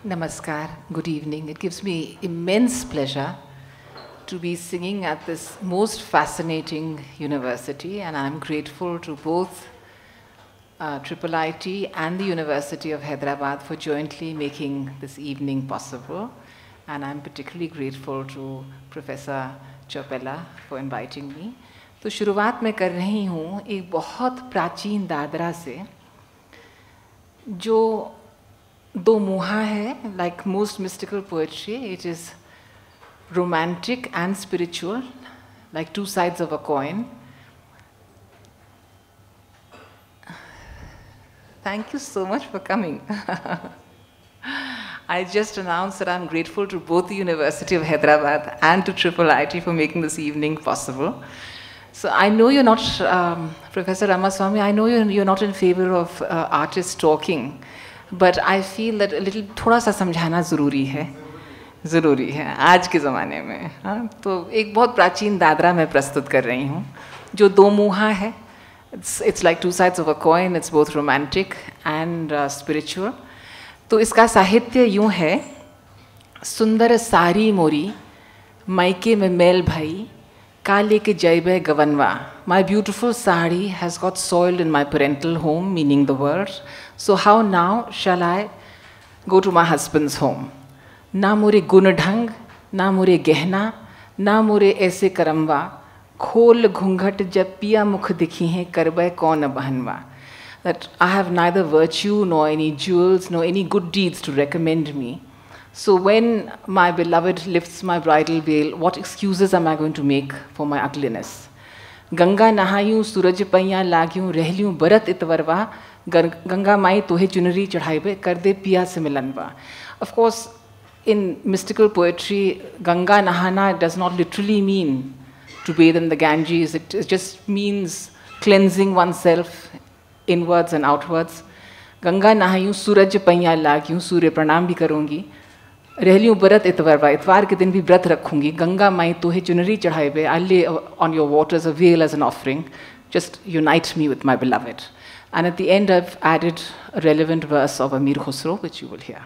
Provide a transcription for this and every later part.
Namaskar, good evening. It gives me immense pleasure to be singing at this most fascinating university, and I'm grateful to both Triple IT and the University of Hyderabad for jointly making this evening possible. And I'm particularly grateful to Professor Chopella for inviting me. तो शुरुआत मैं कर रही हूँ एक बहुत प्राचीन दादरा से जो दो मुहा है. Like most mystical poetry, it is romantic and spiritual, like two sides of a coin. Thank you so much for coming. I just announced that I'm grateful to both the University of Hyderabad and to Triple IT for making this evening possible. So I know you're not, Professor Ramaswamy, I know you're not in favor of artists talking, but I feel that a little थोड़ा सा समझाना ज़रूरी है आज के ज़माने में. हाँ, तो एक बहुत प्राचीन दादरा मैं प्रस्तुत कर रही हूँ जो दो मुहा है. It's like two sides of a coin. It's both romantic and spiritual. तो इसका साहित्य यूँ है. सुंदर सारी मोरी मायके में मेल भाई काले के जैबे गवनवा. My beautiful sari has got soiled in my parental home, meaning the world. So how now shall I go to my husband's home? ना मोरे गुण ढंग, ना मोरे गहना, ना मोरे ऐसे करमवा. खोल घूंघट जब पिया मुख दिखी हैं करबे कौन बहनवा. That I have neither virtue nor any jewels nor any good deeds to recommend me. So when my beloved lifts my bridal veil, what excuses am I going to make for my ugliness? Ganga नहायूं सूरज पैया लाग्यूं रहलियूं बरत इतवरवा. गंगा माई तोहे चुनरी चढ़ाइबे कर दे पिया से मिलनवा. Of course, in mystical poetry, Ganga Nahana does not literally mean to bathe in the Ganges. It just means cleansing oneself inwards and outwards. Ganga Nahayun Suraj Paiya Lagyun, Surya Pranam bhi karungi. रहलियूं बरत इतवार इतवार के दिन भी व्रत रखूंगी. गंगा माई तोहे चुनरी चढ़ाइबे. I'll lay on your waters a veil as an offering. Just unite me with my beloved. And at the end I've added a relevant verse of Amir Khusro, which you will hear.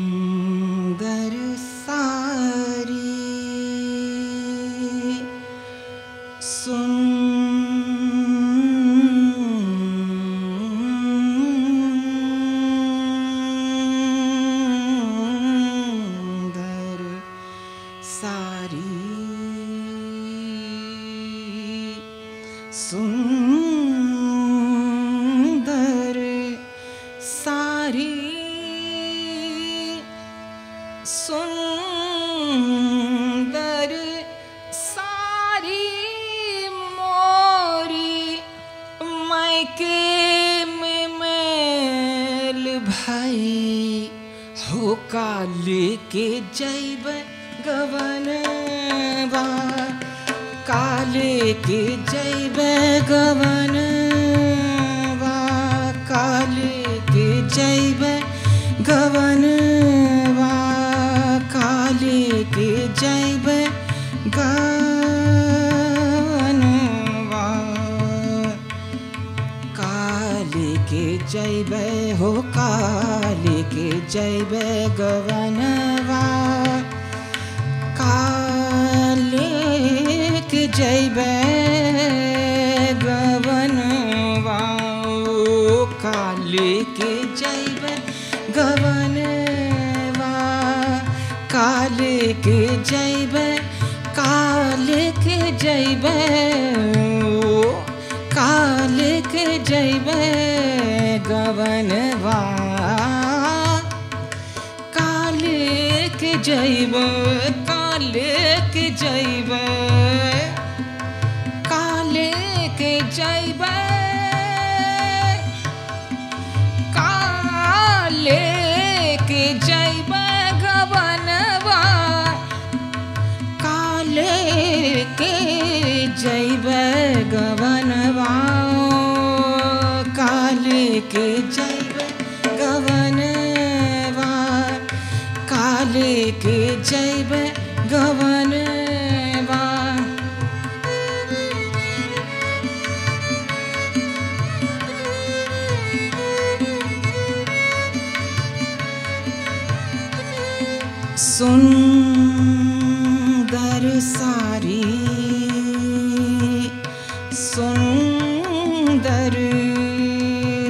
सुंदर सारी सुंदर सारी सुंदर सारी सुंदर सारी मोरी मायके में मेल भाई हो काले के जैब गवन बा. काले के जैब गवन बा. काले के जैब गवन के जैब गवनवा. काले के जैब हो काले के जैब गवनवा. काले के जैबे गवनवा काले के जैबे गवनवा काले के जैबे काले के जैबे काले के जैबे गवनवा काले के जैबे काले के जैबे काले के जैबे काले के जैबे गवनवा काले के जैबे गवनवा काले के जैबे गवनवा काले के जैबे गवनवा सुंदर सारी सुंदर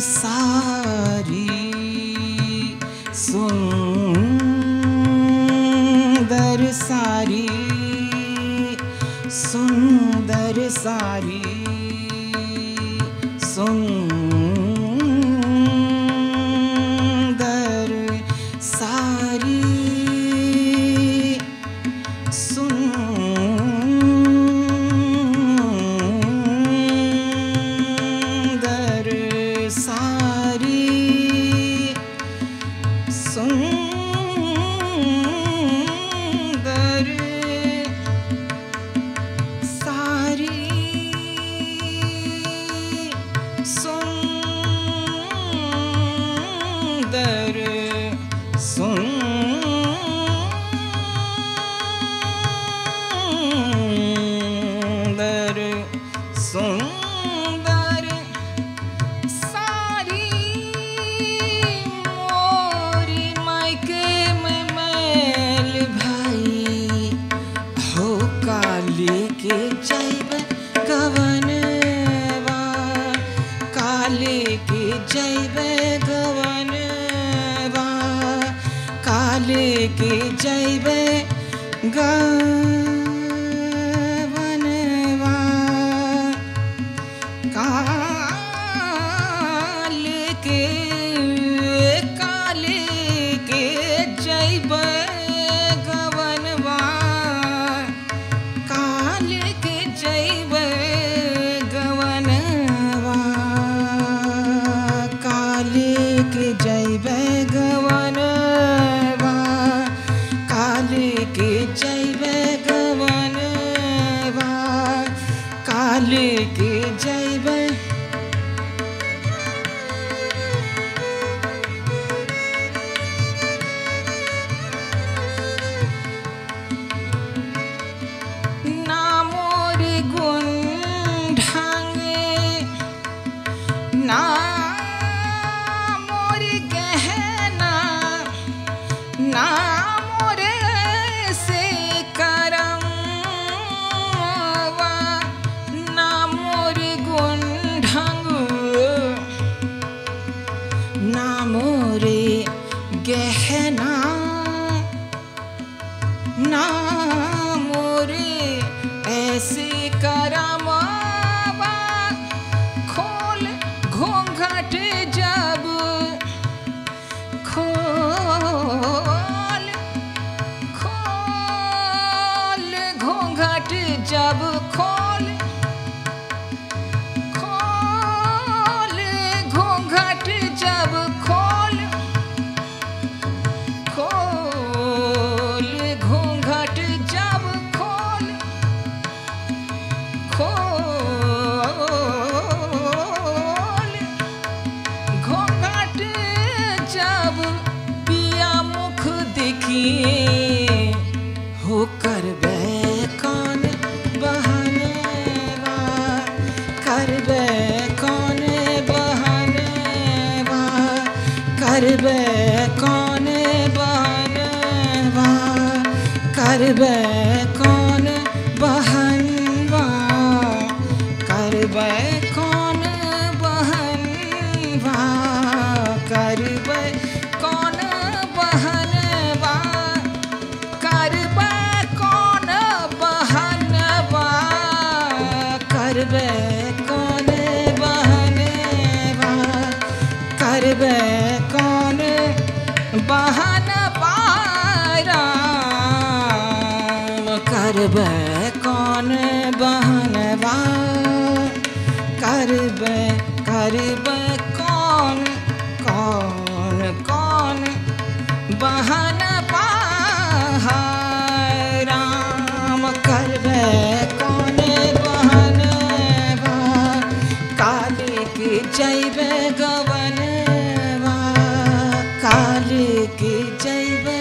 सारी सुंदर सारी सुंदर सारी सुंदर सारी सुंदर सारी सुंदर सारी सुंदर सुंदर सुंदर सारी मोरी मायके में मैल भाई हो काले के जैबे गवनवा काले के जैबे गवनवा काले के जैबे गवनवा काले के जैबे गवनवा काले के जैबे गवनवा काले के जैबे गवनवा काले के जैबे गवनवा काले के जैबे ना मोर गुण ढांगे ना मोर गहना ना मोरे से करमवा ना मोर गुण ढंग ना मोरे गहना ना मोरे ऐसे करमवा खोल घूंघट जब खोल खोल घूंघट जब खोल खोल घूंघट जब खोल खोल घूंघट जब खोल खोल घूंघट जब पिया मुख देखिए हो करबे कौन बहनवा करबे कौन बहनवा करबे कौन बहनवा करबे कौन बहनवा करबे कौन बहनवा करबे कौन बहनवा करबे कौन बहनवा करबे कौन बहनवा राम करबे कौन बहनवा करबे करबे कौन कौन कौन बहनवा राम करबे कौन बहनवा काली की जैबे गवनवा काली की जैबे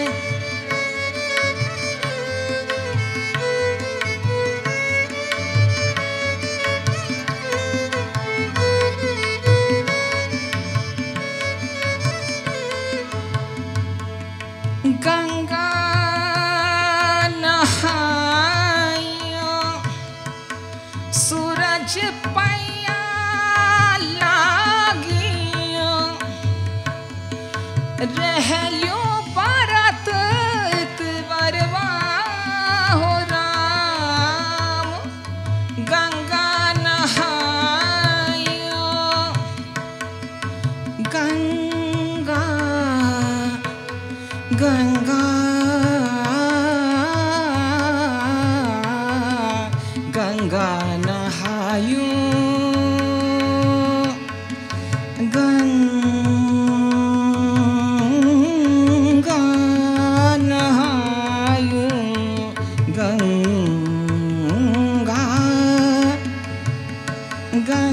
गंगा नहायो सूरज पैया लागियो रहलियो बरत इतवरवा हो राम गंगा नहायो गंगा गंगा गंगा नहायूं गंगा नहायूं गंगा गंगा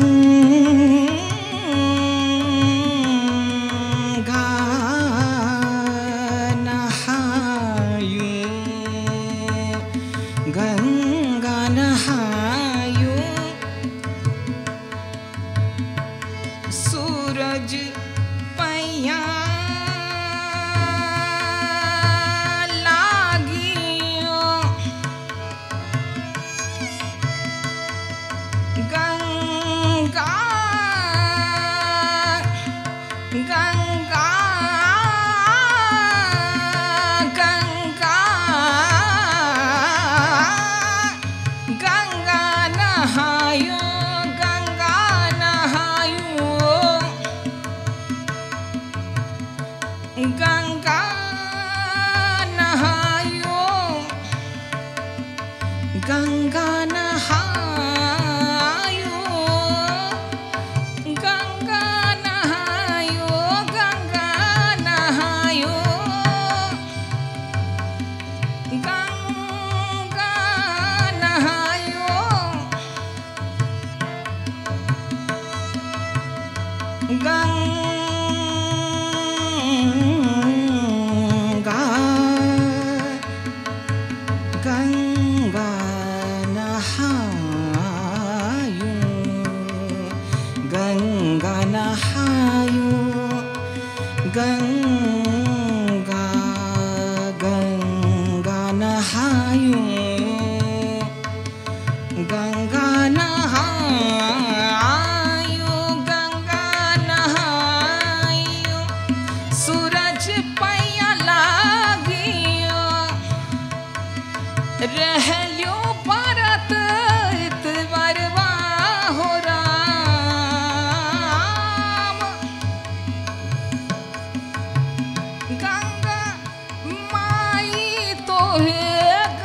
गंगा नहायूं सूरज पैया लागियो गंगा गंगा गंगा नहायो गंगा नहायो गंगा नहायो गंगा नहायो गंगा नहायो गंगा नहायो गंगा नहायो गंगा गंगा नहायूं गंगा नहायूं गंगा गंगा नहायूं गंगा नहायूं गंगा नहायूं सूरज पैया लागियो रहलियो बरत इतवरवा हो राम गंगा माई तो है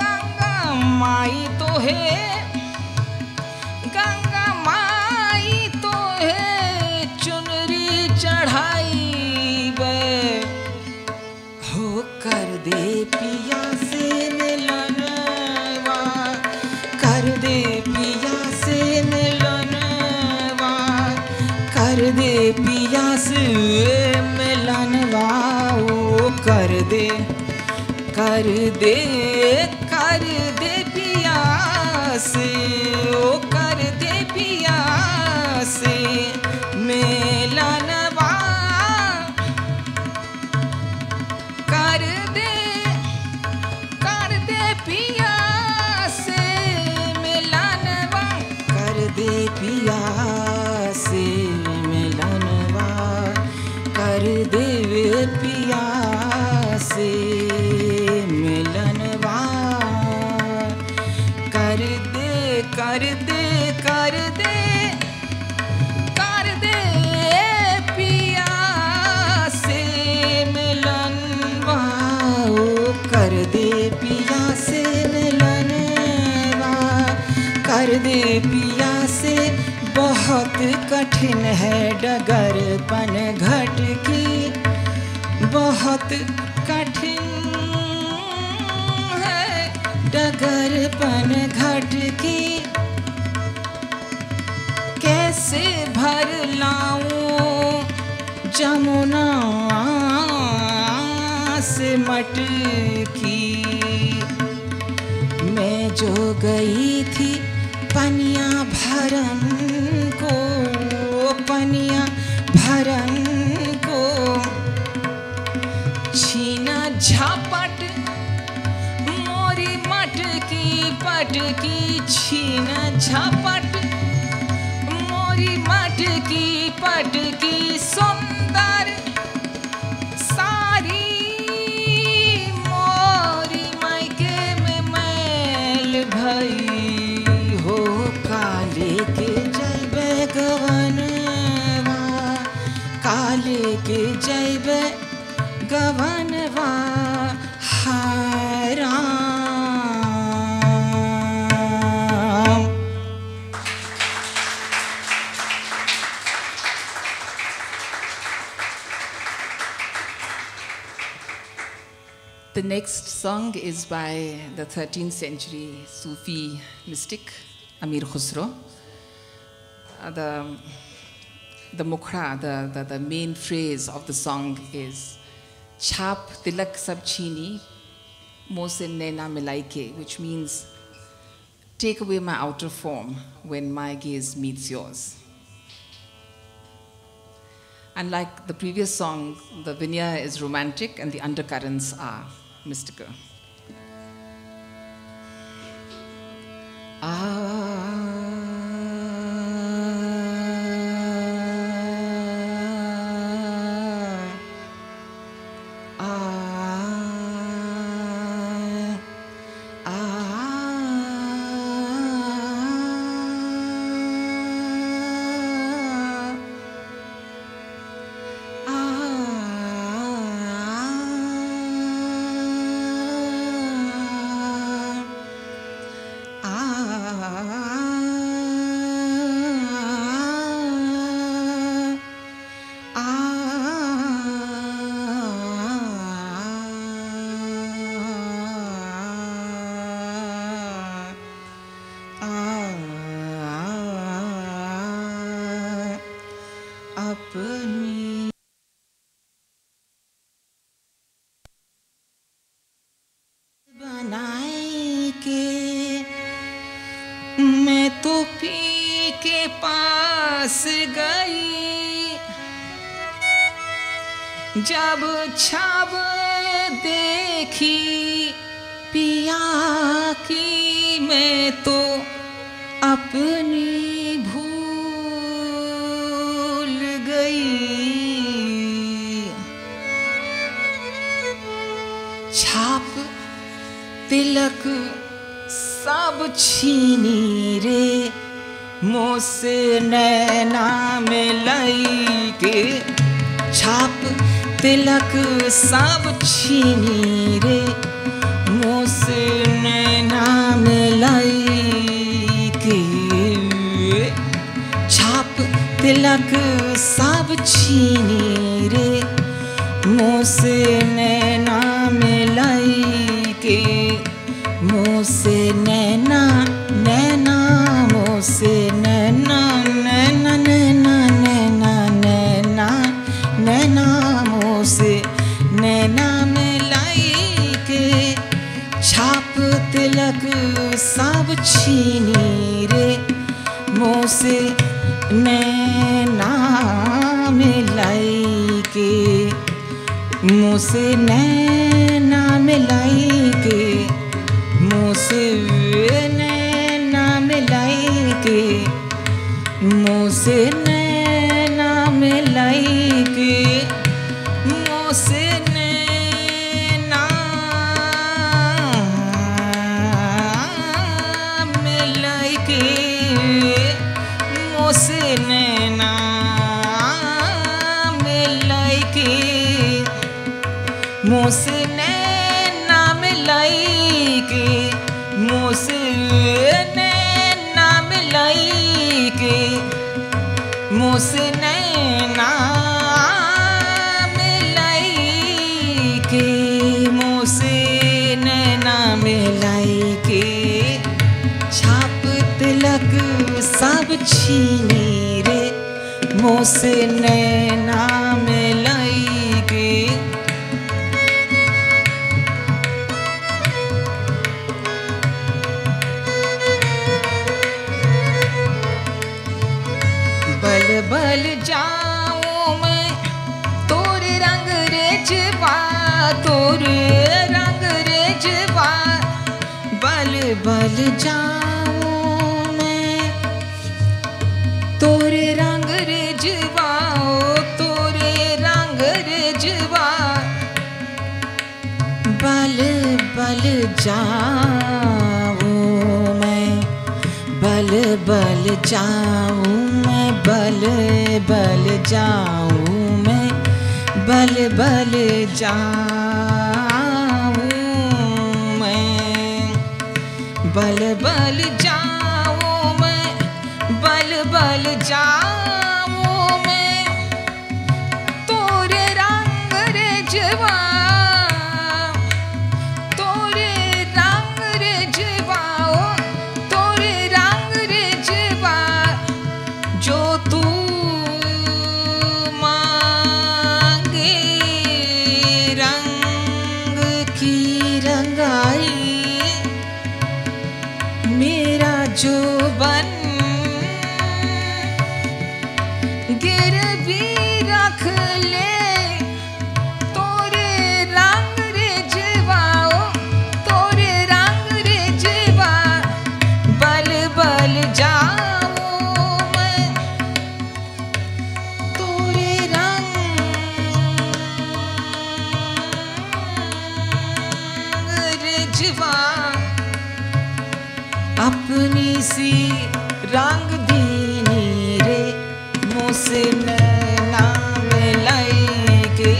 गंगा माई तो है गंगा माई तो है चुनरी चढ़ाई बे हो कर दे पिया से मिलनवा कर दे पिया से मिलनवा कर दे पिया से मिलनवा ओ कर दे पिया से ओ कर दे पिया से मिलनवा कर दे पिया से मिलनवा कर दे पिया से मिलनवा कर दे पिया से मिलनवा कर दे कर दे कर दे कर दे पिया से मिलनवा ओ कर दे पिया से मिलनवा कर दे पिया से बहुत कठिन है डगर पन घट की बहुत कठिन है डगर पन घट की कैसे भर लाऊं जमुना से मटकी मैं जो गई थी पनिया भरन को पनिया भरन को छीना झपट मोरी मटकी पटकी छीना झपट मोरी मटकी पटकी सुंदर सारी मोरी मायके में मैल भई हो काले के जैबे गवनवा काले के जैबे गवनवा हाय Ram. The next song is by the 13th century Sufi mystic Amir Khusro. The mukhra, the main phrase of the song is Chhap tilak sab chini moh se naina milai ke, which means take away my outer form when my gaze meets yours. Unlike the previous song, the Vinaya is romantic and the undercurrents are mystical. मैं तो P के पास गई जब छाव देखी पिया की मैं तो अपनी भूल गई छाप तिलक सब छीनी रे मुँह से नैना में लाई के छाप तिलक सब छीनी रे मुँह से नैना में लाई के छाप तिलक सब छीनी रे मुँह से नैना में लाई के मुँह से नैना नैना मुँह से नैना नैना नैना नैना नैना नैना मुँह से नैना में लाई के छाप तिलक सब छीनी रे मुँह से नैना में लाई के मुँह से नैना में लाई के मुँह से नैना मिलाई के मुँह से नैना मिलाई के मुँह मुझसे ना मिलाई के मुझसे ना मिलाई के मुझसे ना मिलाई के मुझसे ना मिलाई के मुझसे ना मिलाई के मुझसे ना मिलाई के छाप तिलक सब छीनी रे मुझसे ना मिलाई के बल बल जाऊं मैं तोरे रंग रेजवा तोरे रंग रेजवा बल बल जाऊं मैं तोरे रंग रेजवा तोरे रंग रेजवा बल बल जाऊं मैं बल बल जाऊं मैं बल बल जाऊं मैं बल बल जाऊं मैं बल बल जाऊं मैं बल बल जाऊं मैं तोरे रंग रेजवा तोरे रंग रेजवा तोरे रंग रेजवा जो तू मांगे रंग की रंगाई मेरा जो बन गिरवी रख ले तोरे रंग रेजवा तोरे रंग रेजवा बल बल जाऊं मैं तोरे रंग रेजवा अपनी सी रंग दीनी रे मुझसे ना मिलाई के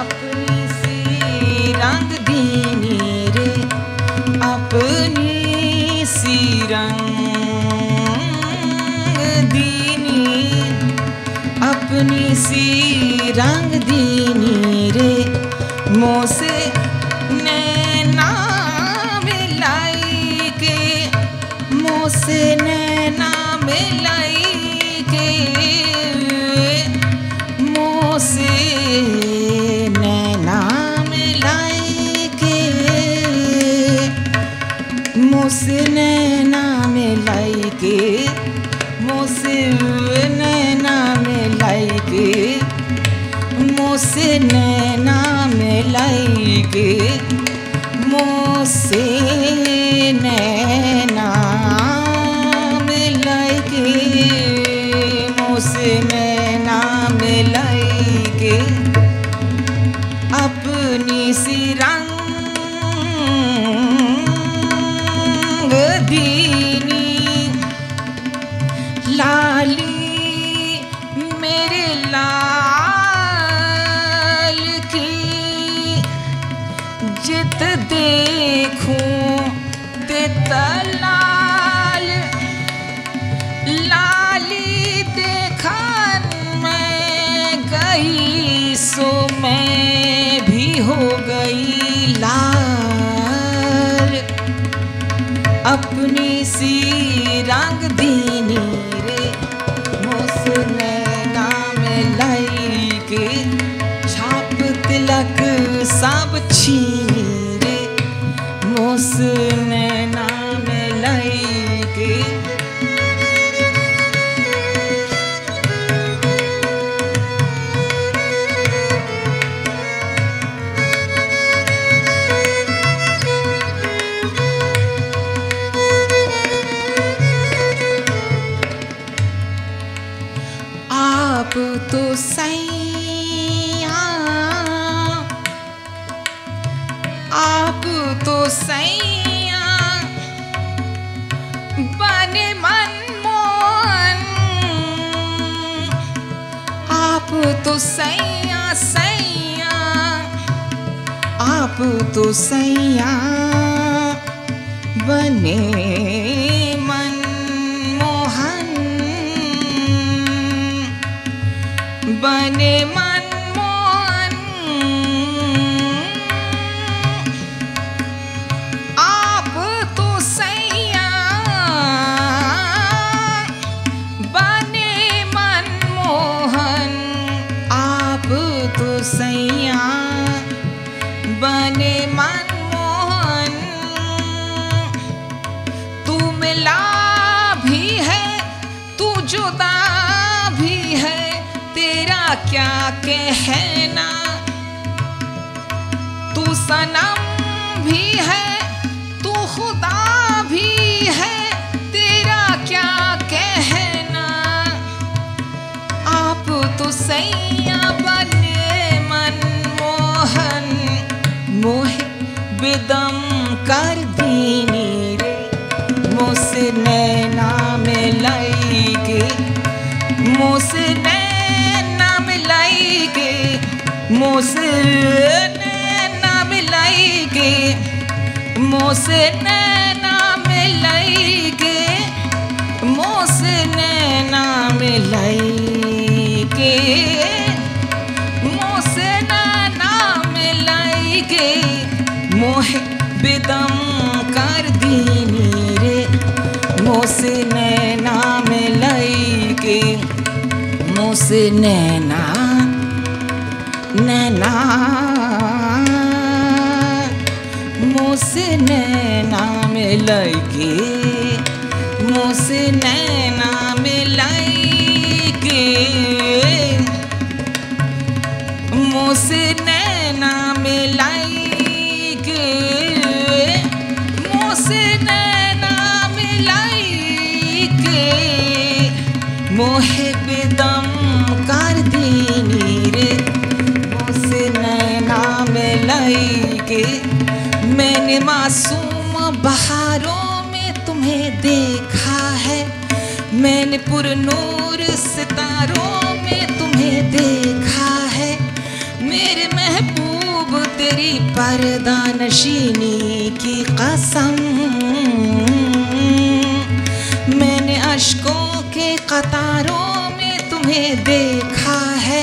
अपनी सी रंग दीनी रे अपनी सी रंग दीनी अपनी सी रंग दीनी रे मुझसे ना मिलाई के मुझसे ना मिलाई के मुझसे ना मिलाई के मुझसे ना मिलाई के मुझसे ना मिलाई के मुझसे ना मिलाई के मुझसे ना मिलाई के मुझसे ना मिलाई के अपनी सी रंग दीनी लाली मेरे लाल की जित देखूं देता लाल लाली देखन मैं गई सो मैं भी हो गई लाल अपनी सी रंग दीनी रे मुझसे ना मिलाई के छाप तिलक सब छीनी रे मुझसे ना मिलाई के आप तो सैया सैया बने मनमोहन, आप तो सैया सैया, आप तो सैया बने मनमोहन, बने मनमोहन, आप तो सैया बने मनमोहन, आप तो सैया बने मनमोहन। तू मिला भी है, तू जुदा भी है, तेरा क्या कहना। तू सनम भी है, तू खुदा भी है, तेरा क्या कहना। आप तो सैया बने मनमोहन, मोहे बेदम कर दीनी रे, मुझसे नैना मिलाएगे, मुझसे नैना मिलाएगे, मुझसे नैना मिलाएगे, मुझसे नैना मिलाएगे, मुझसे नैना मिलाएगे, मुझसे नैना मिलाएगे, मोहे बेदम कर दीनी रे, मुझसे नैना मिलाएगे, मुझसे नैना नैना, मुझसे नैना मिलाएगे, मुझसे नैना मिलाएगे, मुझसे नैना मिलाएगे, मुझसे नैना मिलाएगे, मोहे बेदम कर दीनी रे, मुझसे नैना मिलाएगे। मैंने मासूम बहारों में तुम्हें देखा है, मैंने पुरनूर सितारों में तुम्हें देखा है, मेरे महबूब तेरी पर्दा नशीनी की कसम। मैंने अश्कों के कतारों में तुम्हें देखा है,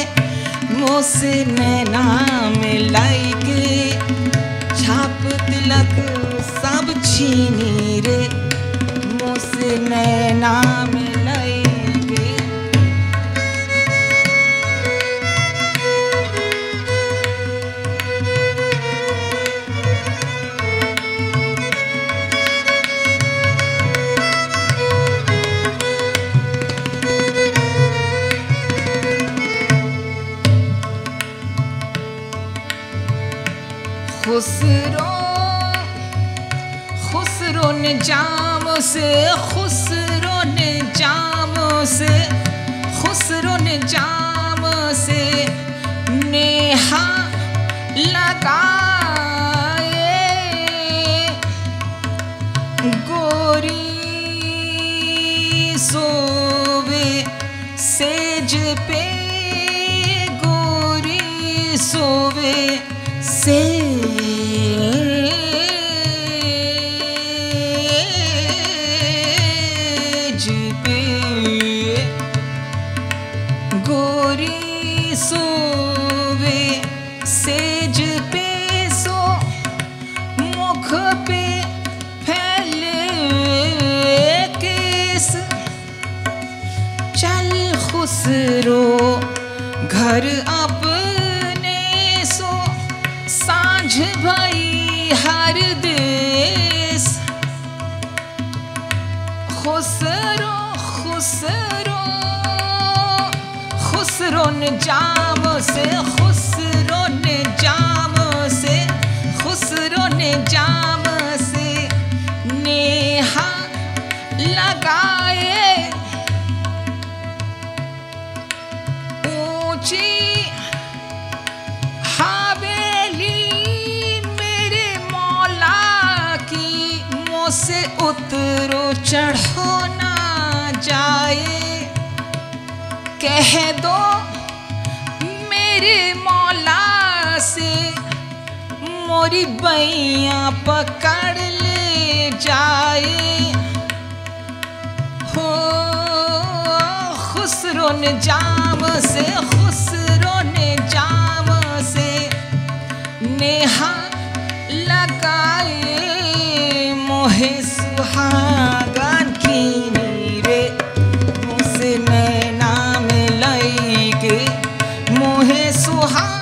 मुझसे नैना मिलाएगे, छाप तिलक सब छीनी रे, मुझसे नैना मिलाएगे। खुसरो खुसरो ने जाम से, खुसरो ने जाम से, खुसरो ने जाम से नेहा लगाए, गोरी सोवे सेज पे, गोरी सोवे सेज पे, गोरी सोवे सेज पे, सो मुख पे फैले केस, चल खुसरो घर अपने, सो सांझ भाई हर देश। खुसरो खुसरो खुसरो ने जाम से, खुसरो ने जाम से, खुसरो ने जाम से नेहा लगाए, ऊंची हवेली मेरे मौला चढ़ो ना जाए, कह दो मेरे मौला से मोरी बैया पकड़ ले जाए। हो खुसरो ने जाम से, खुसरो ने जाम से नेहा लगाए, मोहे सुहागन की नीरे मुझसे नैना में लाई के, मोहे सुहागन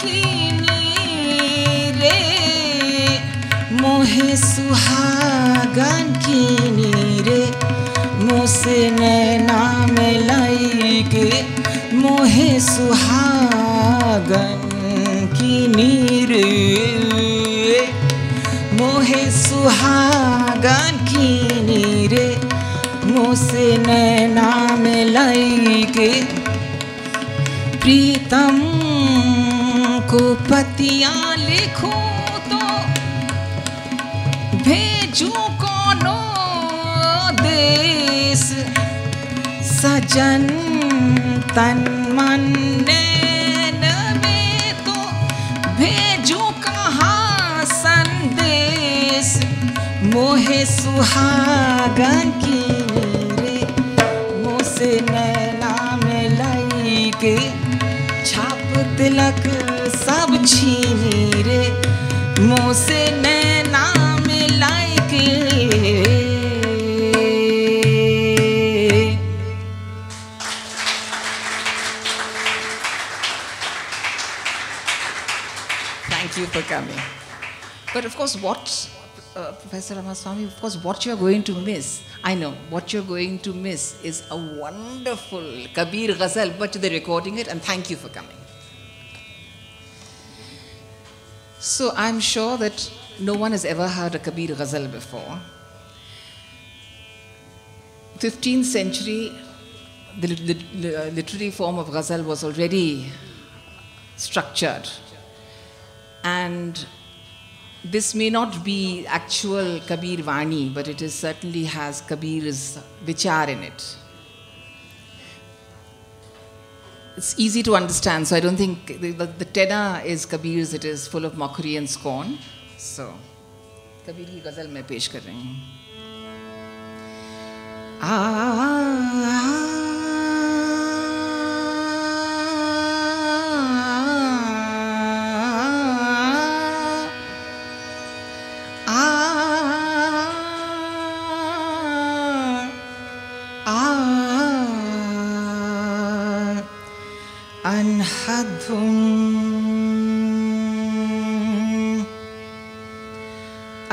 की नीरे, मोहे सुहागन की नीरे मुझसे नैना में लाई के, मोहे सुहागन की नीरे, मोहे सुहागन की नीरे मुझसे नैना में लाई के। प्रीतम को पतियाँ लिखूं तो भेजूं कोनो देश, सजन तन मन नैन में तो भेजूं कहाँ संदेश, मोहे सुहागन की नीरे मुझसे नैना में लाई के, छाप तिलक सब छीनी रे मुझसे नैना में लाई के। Thank you for coming. But of course, Professor Ramaswamy, of course, what you're going to miss, I know, what you're going to miss is a wonderful Kabir Ghazal, but they're recording it, and thank you for coming. So I'm sure that no one has ever heard a Kabir Ghazal before. 15th century, the literary form of Ghazal was already structured. And this may not be actual Kabir Vani, but it certainly has Kabir's vichar in it. It's easy to understand, so I don't think the tenor is Kabir's, it is full of mockery and scorn. So, Kabir ki ghazal main pesh kar rahi hu.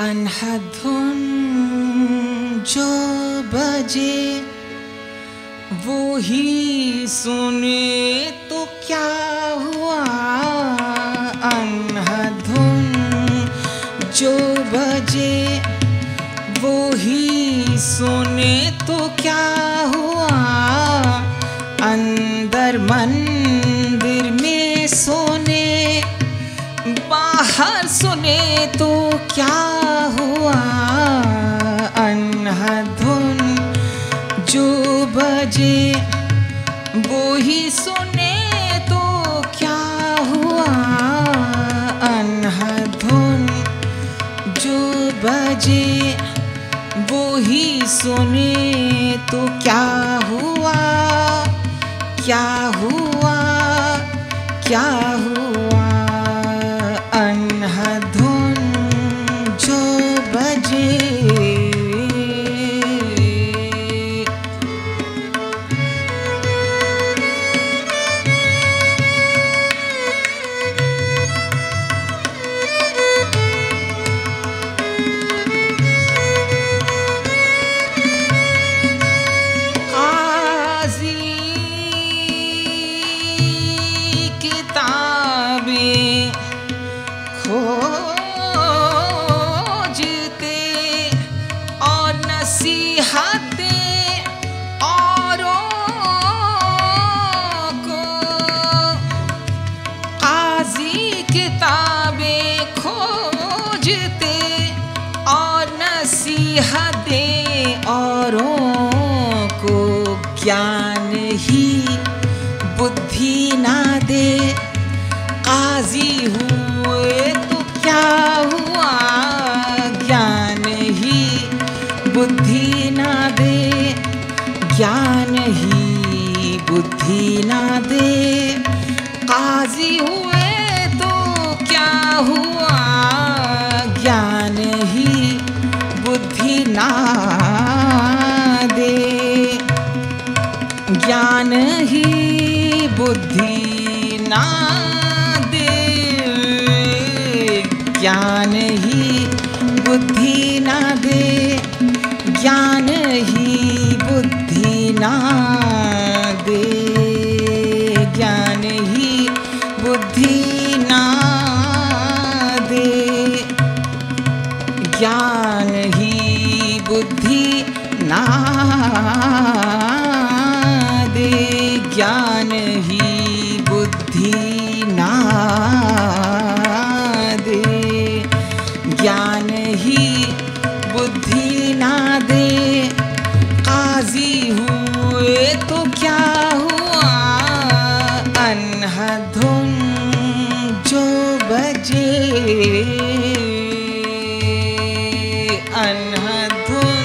अनहदुन जो बजे वो ही सुने तो क्या हुआ, अनहदुन जो बजे वो ही सुने तो क्या हुआ, अंदर मंदिर में सोने बाहर सुने तो क्या हुआ, अनहदुन जो बजे वो ही सुने तो क्या हुआ, अनहदुन जो बजे वो ही सुने तो क्या हुआ, क्या हुआ, क्या हुआ, अनहदुन जो बजे। काज़ी किताब हदें औरों को ज्ञान ही बुद्धि ना दे। काजी हुए तो क्या हुआ, ज्ञान ही बुद्धि ना दे। ज्ञान ही बुद्धि ना दे। काजी हुए तो क्या हुआ, ज्ञान ही बुद्धि ना दे। ज्ञान ही बुद्धि ना दे। ज्ञान ही बुद्धि ना दे। ज्ञान ही बुद्धि ना दे। ज्ञान ही बुद्धि ना दे। ज्ञान ही बुद्धि ना दे। ज्ञान ही बुद्धि ना दे। ज्ञान ही बुद्धि ना दे। काजी हुए तो क्या हुआ, अन्हधुन जो बजे। अन्हधुन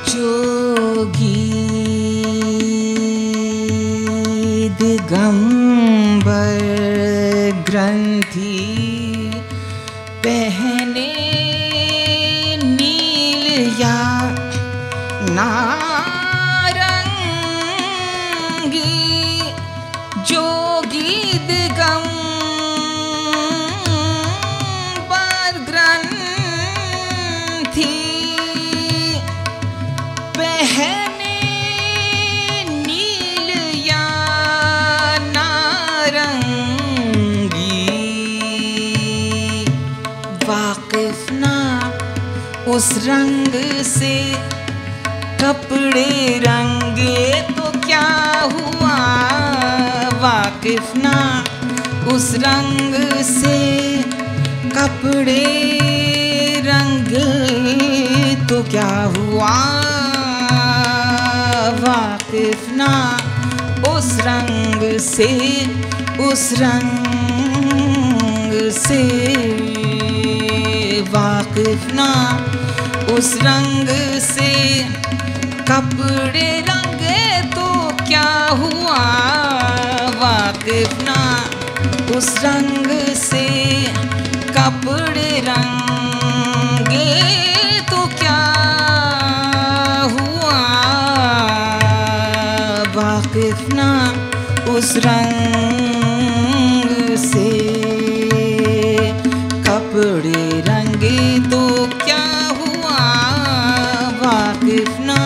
जोगी दिगंबर ग्रंथि पहने नील या नारंगी। जोगी दिगंबर ग्रंथि पहने नील या नारंगी। वाकिफ ना उस रंग से कपड़े रंगे तो क्या हुआ। वाकिफ ना उस रंग से कपड़े रंगे तो क्या हुआ। वाकिफ ना उस रंग से, उस रंग से। वाकिफ ना उस रंग से कपड़े रंगे तो क्या हुआ। वाकिफ ना उस रंग से कपड़े रंगे तो क्या हुआ। वाकिफ ना उस रंग से कपड़े रंगे तो क्या हुआ। वाकिफ ना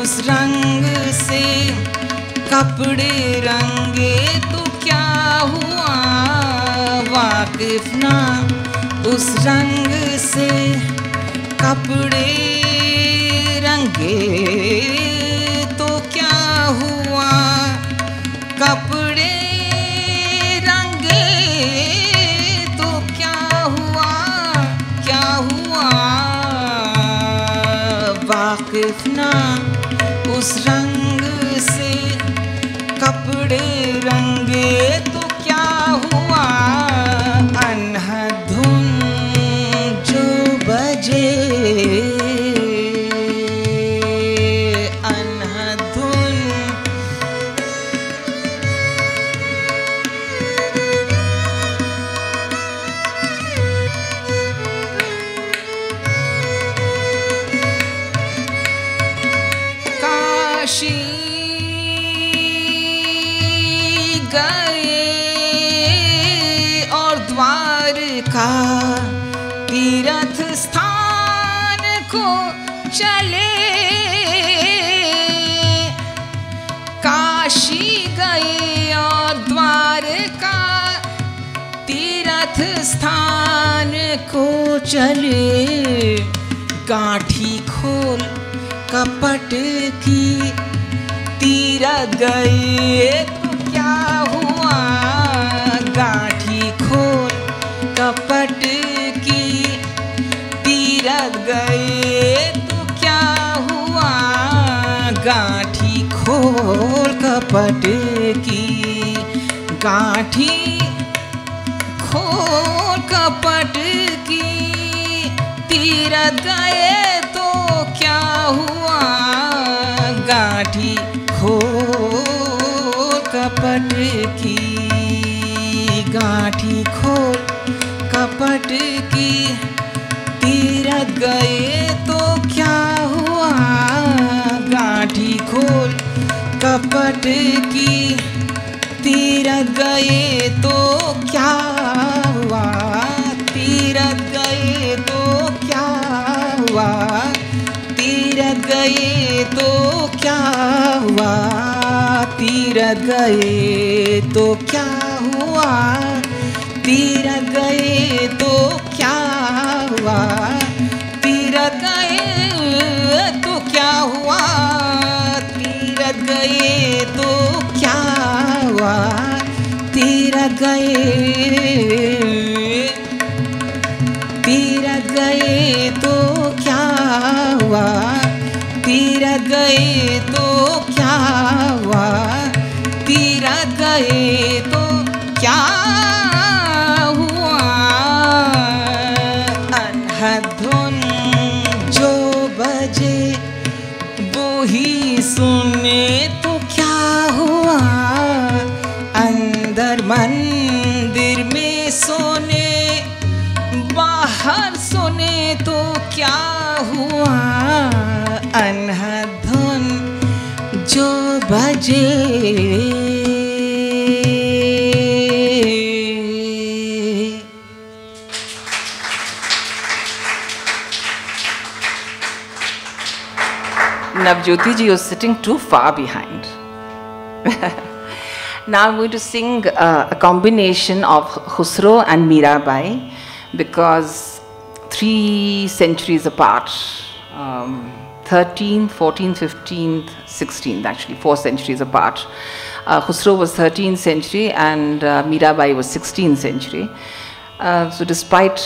उस रंग से कपड़े रंगे तो क्या हुआ। वाकिफ ना उस रंग से कपड़े रंगे तो क्या हुआ। कपड़े रंगे तो क्या हुआ, क्या हुआ। वाकिफ ना उस रंग से कपड़े रंगे तो क्या हुआ। अन्हधुन जो बजे। अन्हधुन काशी गए और द्वारका तीर्थ स्थान को चले। काशी गए और द्वारका तीर्थ स्थान को चले। गांठी खोल कपट की, तीरथ गए तो क्या हुआ, गांठी खोल कपट की, तीरथ गए तो क्या हुआ, गांठी खोल कपट की, गांठी खोल कपट की, तीरथ गए तो क्या हुआ, गांठी खोल कपट की, गांठी खोल कपट की, तीरथ गए तो क्या हुआ, गांठी खोल कपट की, तीरथ गए तो क्या हुआ, तीरथ गए तो क्या हुआ, तीरथ गए तो क्या हुआ, तीरथ गए तो क्या हुआ, तीरथ गए तो क्या हुआ, तीरथ गए तो क्या हुआ, तीरथ गए तो क्या हुआ, तीरथ गए, तीरथ गए तो क्या हुआ, तीरथ गए तो क्या हुआ, तीरथ गए तो क्या हुआ, अनहद धुन जो बजे वो ही सुने तो क्या हुआ, अंदर मंदिर में सोने, बाहर सोने तो क्या हुआ, अनहद धुन जो बजे। Navjyoti ji, you're sitting too far behind. Now I'm going to sing a combination of Khusro and Mirabai, because 3 centuries apart, 13th, 14th, 15th, 16th, actually 4 centuries apart. Khusro was 13th century and Mirabai was 16th century. So despite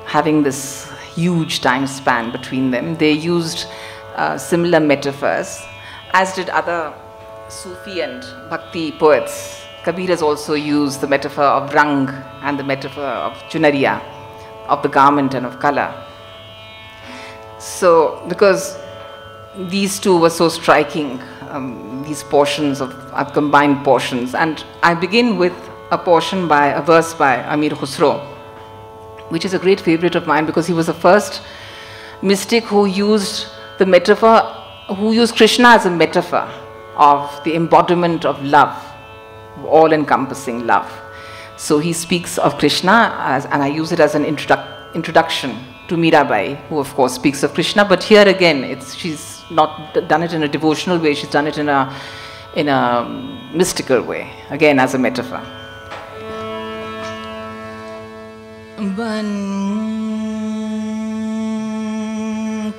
having this huge time span between them, they used similar metaphors, as did other Sufi and Bhakti poets. Kabir has also used the metaphor of rang and the metaphor of chunariya, of the garment and of color. So, because these two were so striking, these portions of combined portions, and I begin with a verse by Amir Khusro, which is a great favorite of mine because he was the first mystic who used the metaphor, who used Krishna as a metaphor of the embodiment of love, all-encompassing love. So he speaks of Krishna and I use it as an introduction to Mirabai, who of course speaks of Krishna, but here again, she's not done it in a devotional way, she's done it in a mystical way, again as a metaphor. बन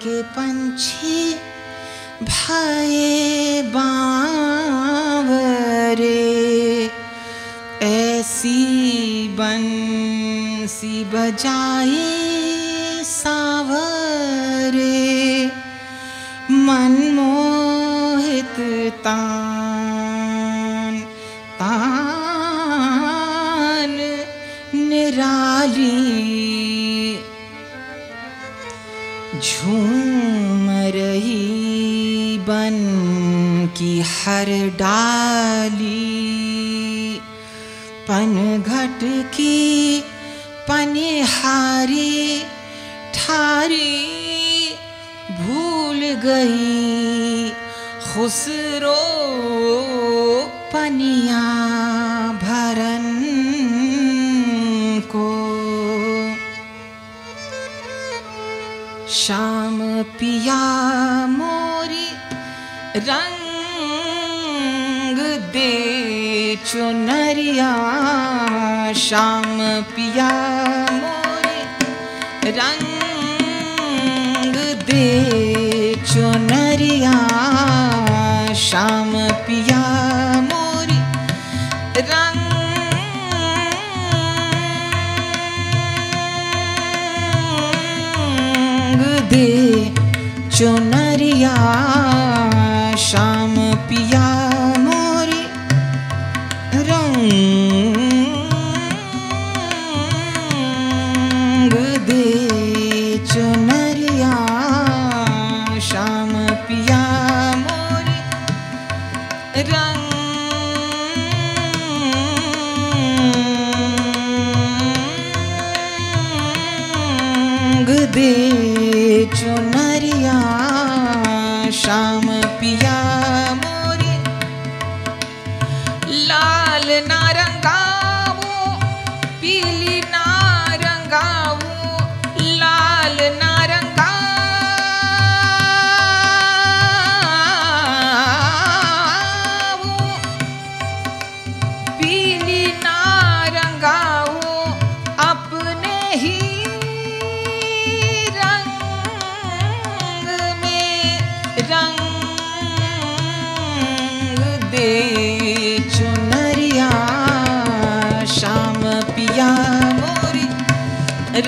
के पंछी भाए बावरे, ऐसी बंसी बजाए सावरे, मनमोहित तान तान निराली, झूम रही बन की हर डाली, पनघट की पनिहारी ठारी, भूल गई खुसरो पनिया भरन को, शाम पिया मोरी रंग दे चुनरिया, शाम पिया मोरी रंग दे चुनरिया शाम पिया मोरी रंग दे चुनरिया शाम पिया मोरी रंग दे चुनरिया शाम पिया मोरी रंग दे चुनरिया शाम पिया मोरी लाल नारंगावो पीली नारंगावो लाल नारंगावो पीली नारंगावो अपने ही रंग दे चुनरिया शाम पिया मोरी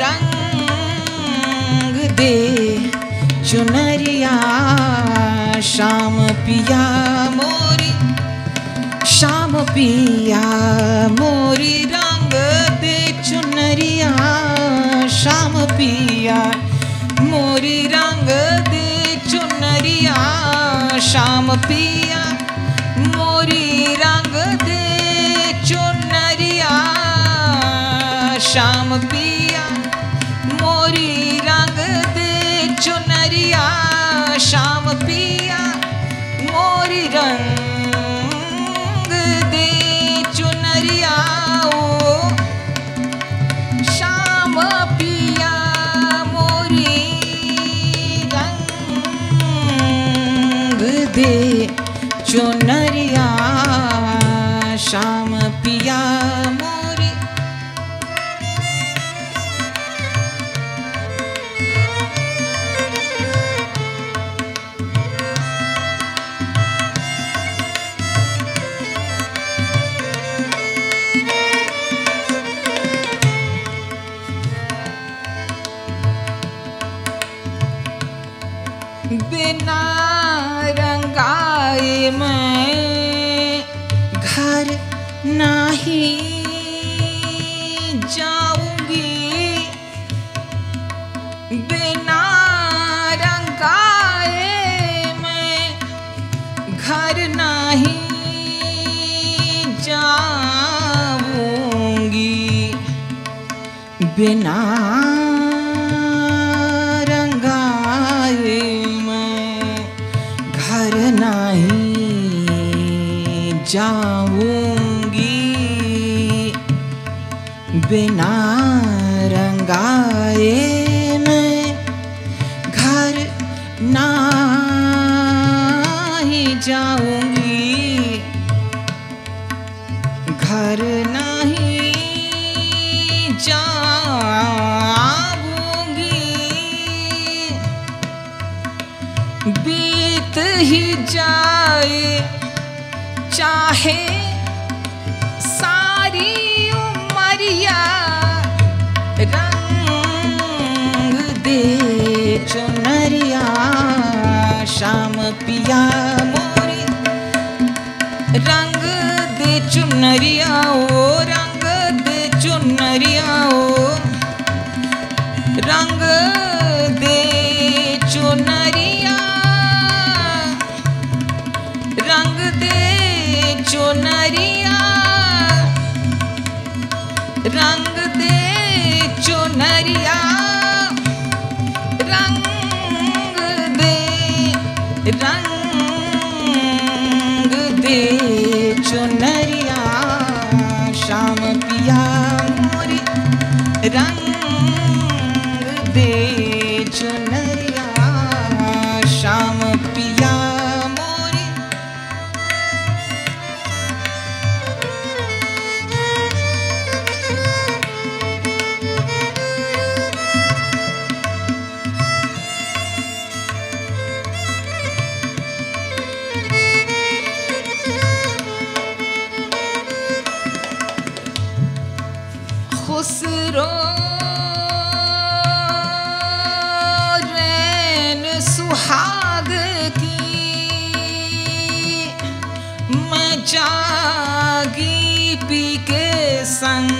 रंग दे चुनरिया शाम पिया मोरी शाम पिया मोरी रंग दे चुनरिया शाम पिया मोरी रंग दे चुनरिया शाम पिया मोरी रंग दे चुनरिया शाम पिया मोरी रंग दे चुनरिया शाम पिया मोरी रंग दे चुनरिया ओ शाम पिया मोरी दे चुनरिया शाम पिया मोरी बिना रंगाए मैं घर नहीं जाऊंगी बिना रंगाए मैं घर नहीं जाऊंगी बिना जाऊंगी बिना रंगाए मैं घर नहीं जाऊंगी घर नहीं जाऊंगी बीत ही जाए चाहे सारी उमरिया रंग दे चुनरिया शाम पिया मोरी रंग दे चुनरिया ओ रंग दे चुनरिया ओ रंग दे चुनरिया रंग दे चुनरिया रंग दे चुनरिया रंग दे चुनरिया शाम पिया मोरी रंग दे चुनरिया शाम पिया मोरी उस रैन सुहाग की मैं जागी पी के संग,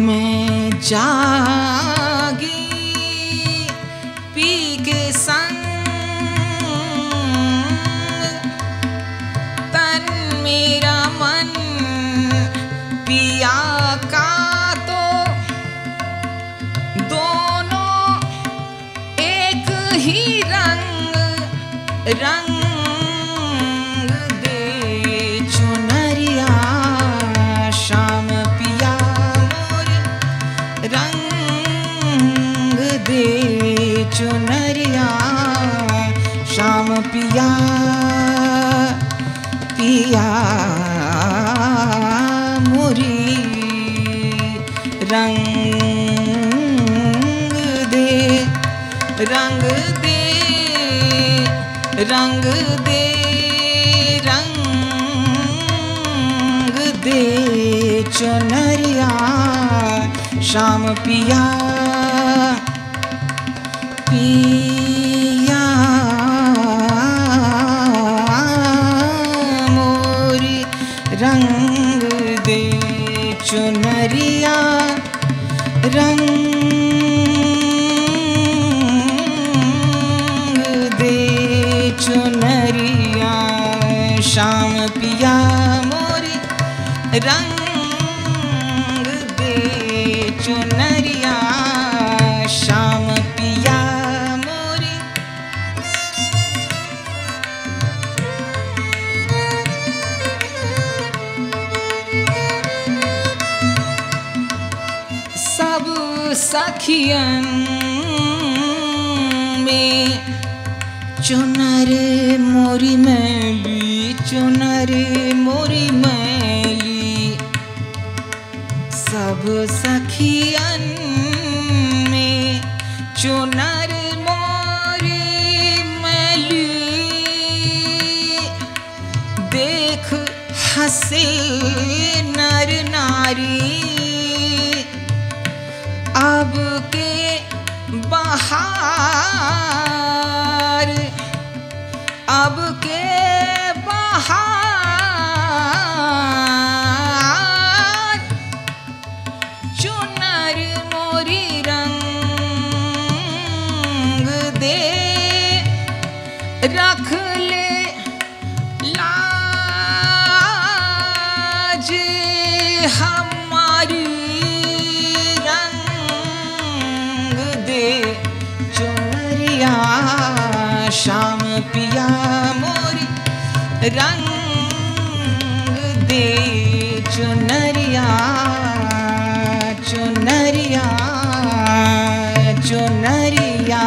मैं जागी पी के संग, तन मेरा मन पिया का तो दोनों एक ही रंग, रंग दे चुनरिया शाम पिया मोरी, रंग दे चुनरिया शाम पिया, पिया मोरी, रंग दे, रंग दे, रंग दे, रंग दे चुनरिया शाम पिया, पिया मोरी, रंग दे चुनरिया, रंग दे चुनरिया शाम पिया मोरी, रंग दे चुनरिया शाम पिया मोरी। सब सखियन में चुनर मोरी मैली, चुनर मोरी मैली, सब सखियन में चुनर मोरी मैली, देख हंसे नर नारी अब के बहार, अब के बहार, चुनर मोरी रंग दे, रख ले लाज हमारी, रंग दे चुनरिया शाम पिया मोरी, रंग दे चुनरिया, चुनरिया, चुनरिया।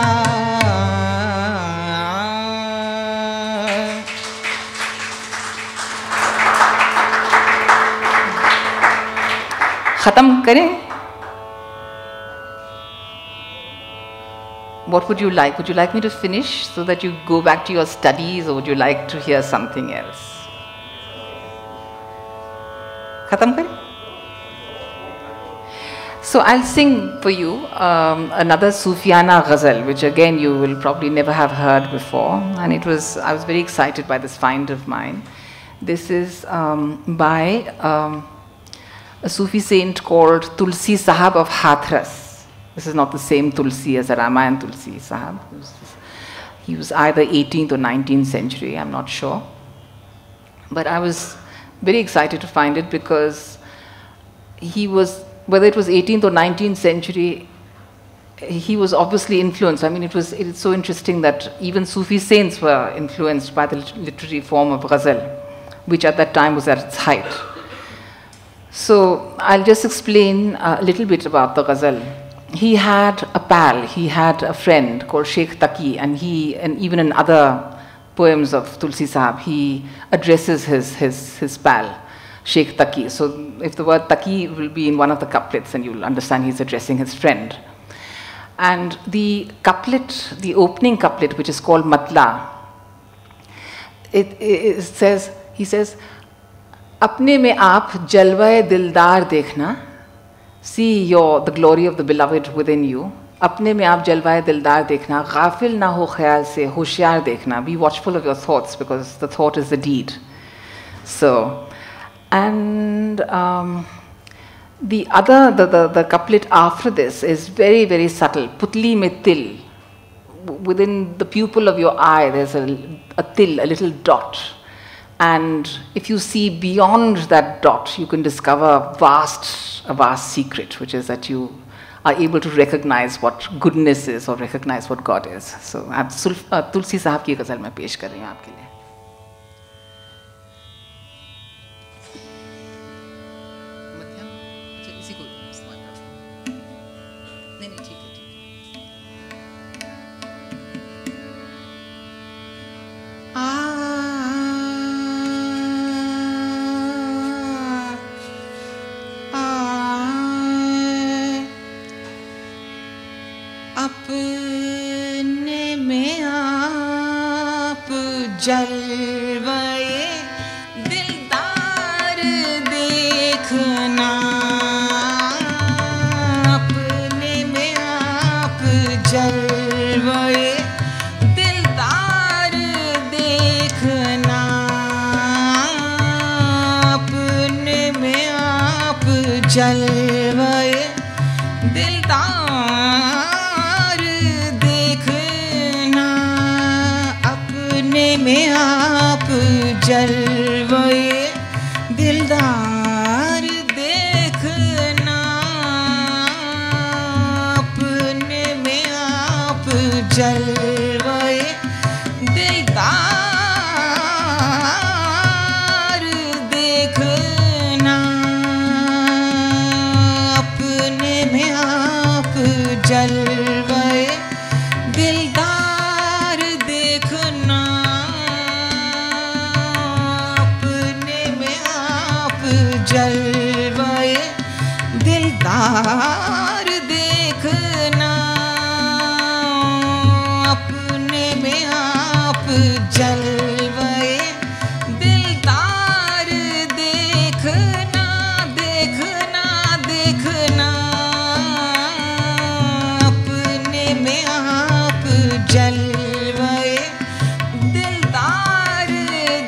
खत्म करें? What would you like? Would you like me to finish so that you go back to your studies, or would you like to hear something else? Khatam kare? So I'll sing for you another Sufiana ghazal, which again you will probably never have heard before, and I was very excited by this find of mine. This is by a Sufi saint called Tulsi Sahab of Hathras. This is not the same Tulsi as a Ramayan Tulsi Sahab. He was either 18th or 19th century, I'm not sure. But I was very excited to find it because he was, whether it was 18th or 19th century, he was obviously influenced. I mean, it's so interesting that even Sufi saints were influenced by the literary form of ghazal, which at that time was at its height. So I'll just explain a little bit about the ghazal. He had a pal, he had a friend called Sheikh Taki, and even in other poems of Tulsi Sahab, he addresses his pal, Sheikh Taki. So if the word Taki will be in one of the couplets, and you'll understand he's addressing his friend. And the couplet, the opening couplet, which is called Matla, he says, अपने में आप जलवाए दिलदार देखना, see the glory of the beloved within you. अपने में आप जलवाए दिलदार देखना, गाफिल ना हो ख्याल से, होशियार देखना. Be watchful of your thoughts because the thought is the deed. So, and the couplet after this is very, very subtle. Putli mein til. Within the pupil of your eye, there's a til, a little dot. And if you see beyond that dot, you can discover a vast secret, which is that you are able to recognize what goodness is or recognize what God is. So, तुलसी साहब की गज़ल मैं पेश कर रही हूँ आपके लिए. अपने में आप जलवाए दिलदार देखना, अपने में आप जलवाए दिलदार देखना, अपने में आप जलवाए दिलदार में आप जलवाए दिलदार देखना, अपने में आप जलवाए दिलदार देखना, अपने में आप जलवाए दिलदार देखना, जलवाए दिलदार देखना, अपने में आप जलवाए दिलदार देखना, देखना देखना, अपने में आप जलवाए दिलदार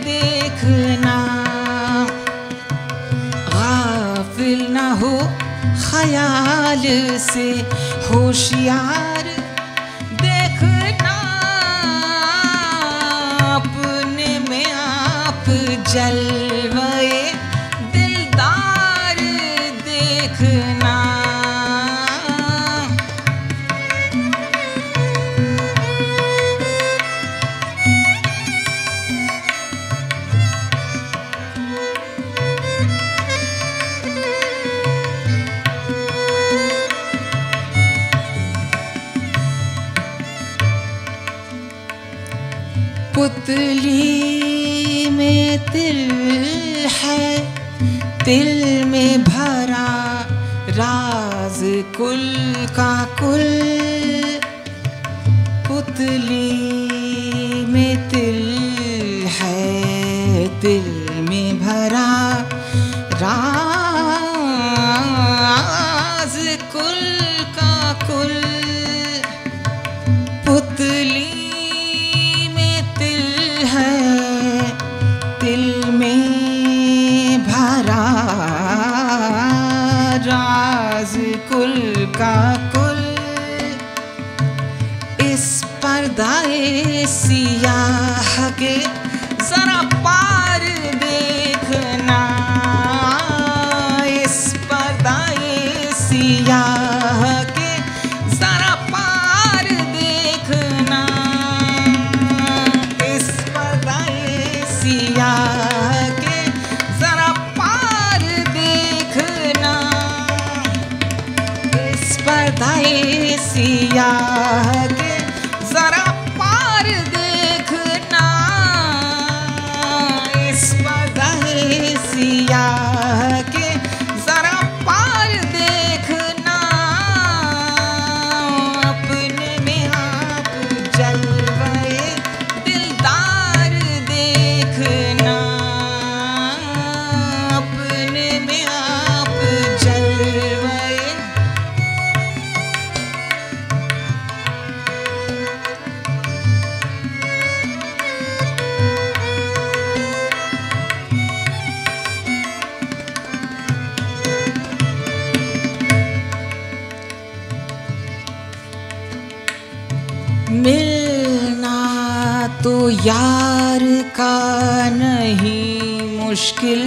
देखना, गाफिल ना हो ख्याल से, होशियार देखना, अपने में आप जलवाए दिलदार देखना, पुतली में तिल है, तिल में भरा राज कुल का कुल, पुतली में तिल है, तिल में भरा राज कुल का कुल, पुतली दिल में भरा राज कुल का कुल, इस पर्दाए सियाह के जरा पार देखना, इस पर्दाए सियाह के जरा पार देखना, इस पर्दाए सियाह के जरा पार देखना, इस पर्दा यार का नहीं मुश्किल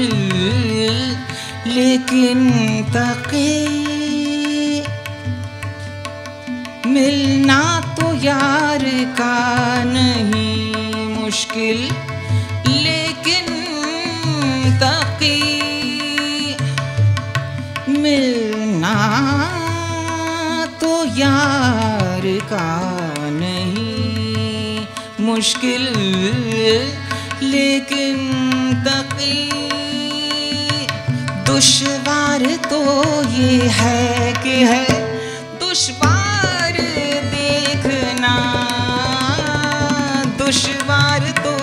लेकिन तक़ी मिलना तो यार का नहीं मुश्किल लेकिन तक़ी मिलना तो यार का नहीं मुश्किल लेकिन तक़ी दुश्वार तो ये है कि है दुश्वार देखना दुश्वार तो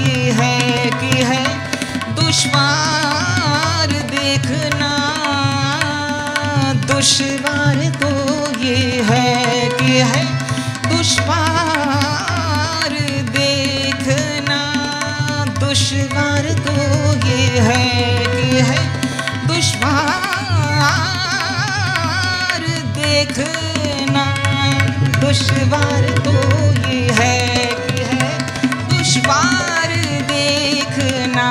ये है कि है दुश्वार देखना दुश्वार तो ये है कि है दुश्वार देखना दुश्वार तो ये है कि है दुश्वार देखना दुश्वार तो ये है कि है दुश्वार देखना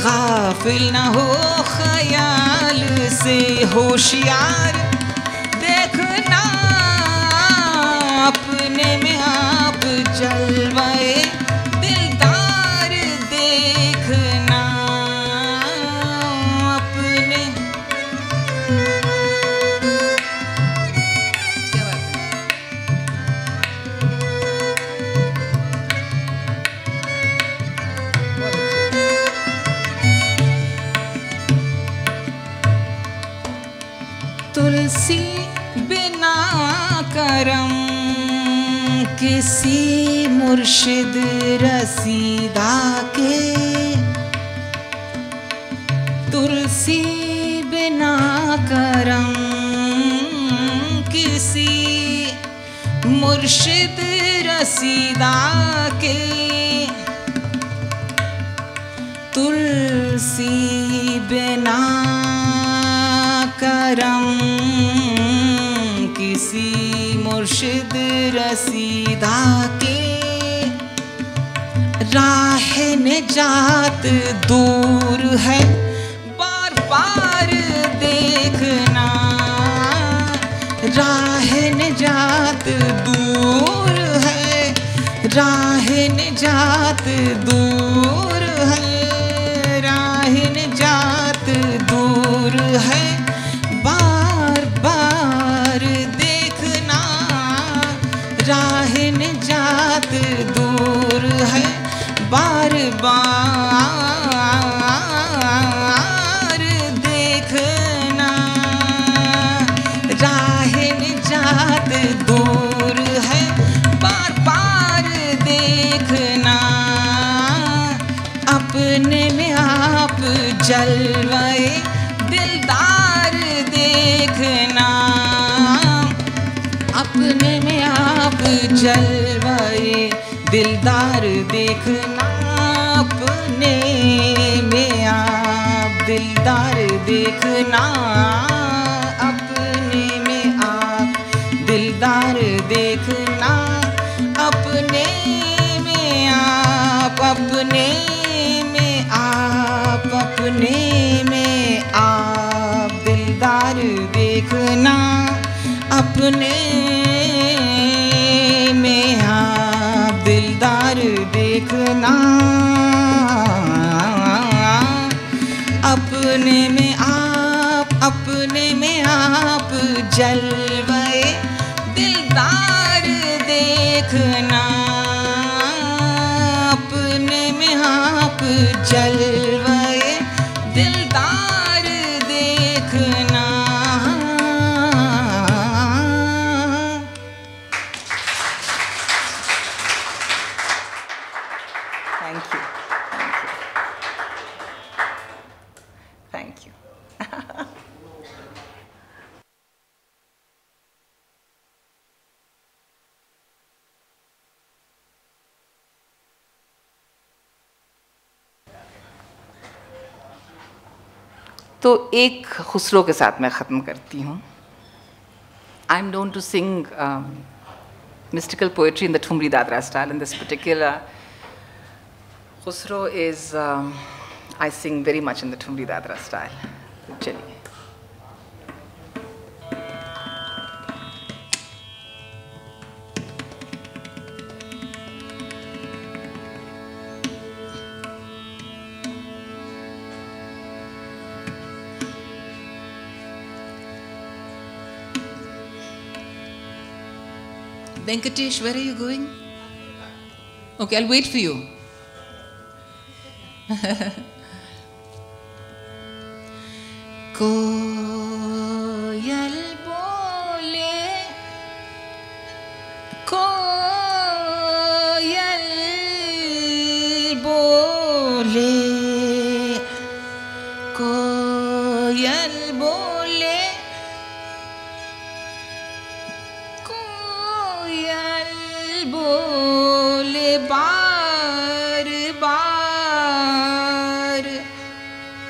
गाफिल न हो ख्याल से होशियार देखना अपने में आप जलवाए दिलदार देखना अपने तुलसी बिना करम किसी मुर्शिद रसीदा के तुलसी बिना करम किसी मुर्शिद रसीदा के तुलसी बिना करम किसी मुर्शिद रसीदा के राह निजात दूर है बार बार देखना राह निजात दूर है राह निजात दूर है राह निजात दूर है बार बार देखना राह निजात दूर है बार बार देखना राह निजात दूर है बार बार देखना अपने में आप जलवाए दिलदार देखना अपने में आप जलवाए दिलदार देखना अपने में आप दिलदार देखना अपने में आप दिलदार देखना अपने में आप अपने में आप अपने में आप दिलदार देखना अपने में आप दिलदार देखना अपने में आप जलवाए दिलदार देखना अपने में आप जलवाए दिलदार देखना Thank you. Thank you. तो एक खुसरो के साथ मैं ख़त्म करती हूँ. I am known to sing mystical poetry in the Thumri Dadra style. In this particular, Khusro is, I sing very much in the Thumri Dadra style. Chali. Venkatesh, where are you going? Okay, I'll wait for you. कोयल बोले, कोयल बोले, कोयल बोले, कोयल बोले बार बार,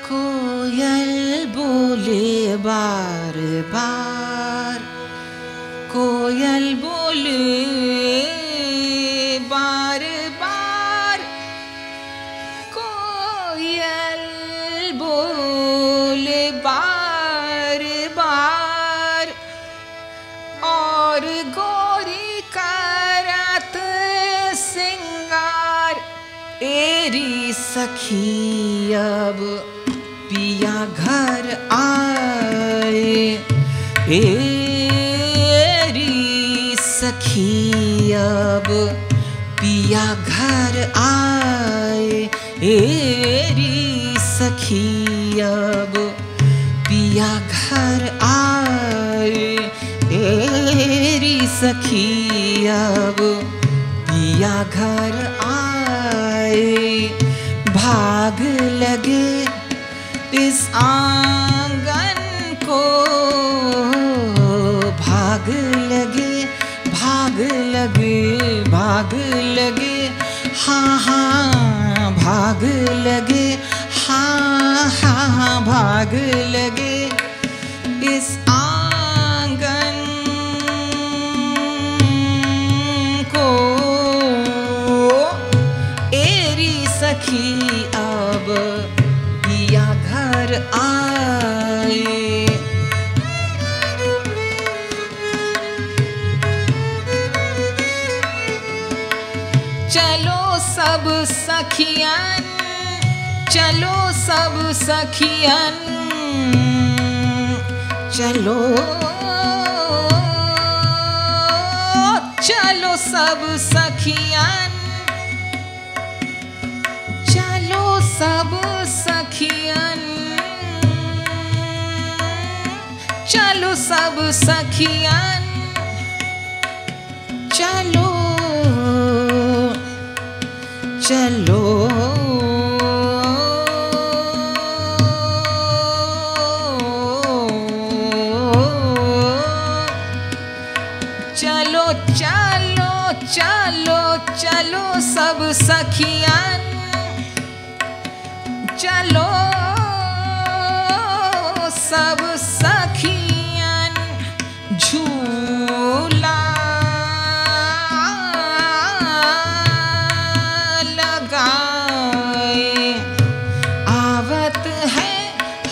कोयल बोले बार बार, कोयल बोले बार बार, कोयल बोले बार बार, और गोरी करत सिंगार, एरी सखी अब पिया घर आए, एरी सखी अब पिया घर आए, एरी सखी अब पिया घर आए, एरी सखी अब पिया घर आए, भाग लगे इस आंगन को, भाग लगे, भाग लगे, भाग लगे, हाँ हाँ भाग लगे, हाँ हाँ भाग लगे इस आंगन को, एरी सखी अब पिया घर आए। चलो सब सखियन, चलो सब सखियन, चलो चलो सब सखियन, चलो सब सखियन, चलो सब सखियन, चलो चलो चलो चलो चलो चलो सब सखियन, चलो सब सखियन, झूला लगाए, आवत है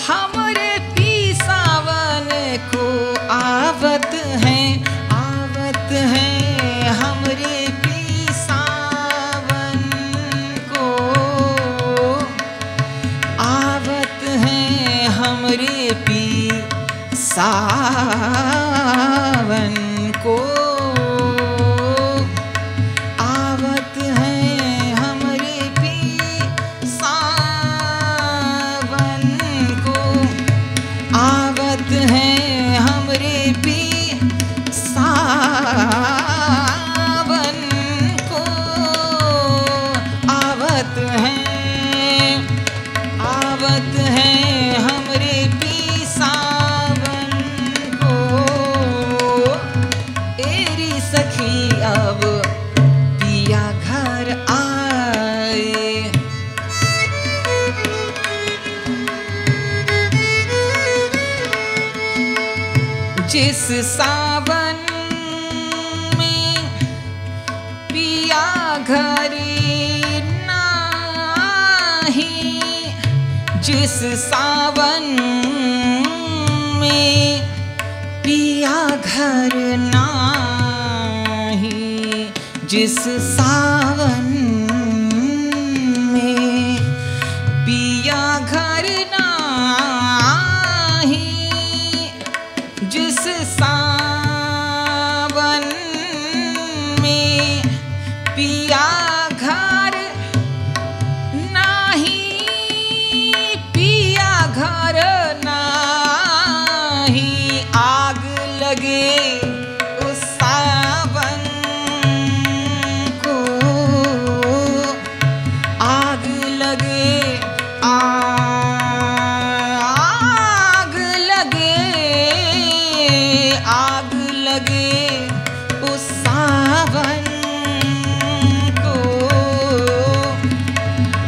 हमरे पी सावन को, आवत है हमरे पी सावन को, आवत है हमरे पी सावन को, आवत है हमरे पी सावन को, आवत है हमरे पी सावन को, आवत है हमरे पी सावन को, एरी सखी अब पिया घर आए। जिस सावन में घर नाही जिस सावन में, पिया घर नाही जिस सावन में, पिया घर नाही जिस सावन में, पिया घर नाही, पिया घर नाही, आग लगे उस सावन को, आग लगे, आग लगे, आग लगे उस सावन को,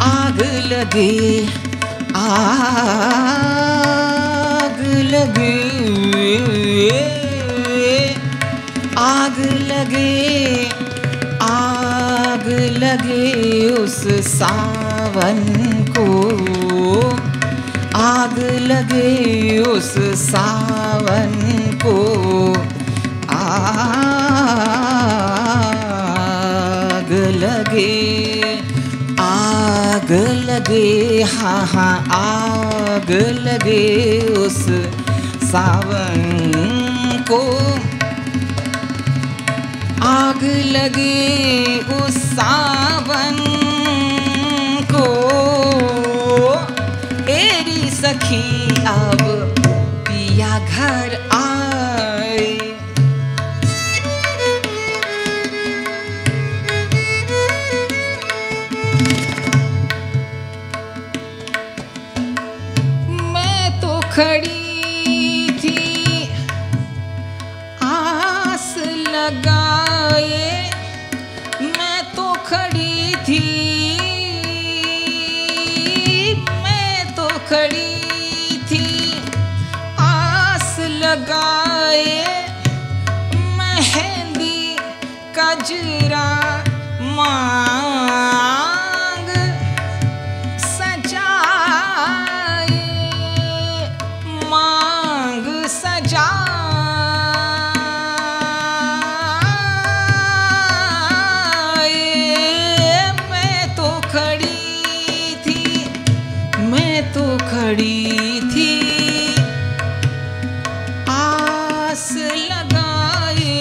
आग लगे, आग लगे, आग लगे, आग लगे उस सावन को, आग लगे उस सावन को, आग लगे, आग लगे, हाँ हाँ आग लगे उस सावन को, आग लगे उस सावन को, तेरी सखी अब पिया घर आए। मैं तो खड़ी थी आस लगाए, मैं तो खड़ी थी, मैं तो खड़ी थी आस लगाए, मेहंदी कजरा मांग सजाए, मांग सजाए, मैं तो खड़ी थी, मैं तो खड़ी थी आस लगाए,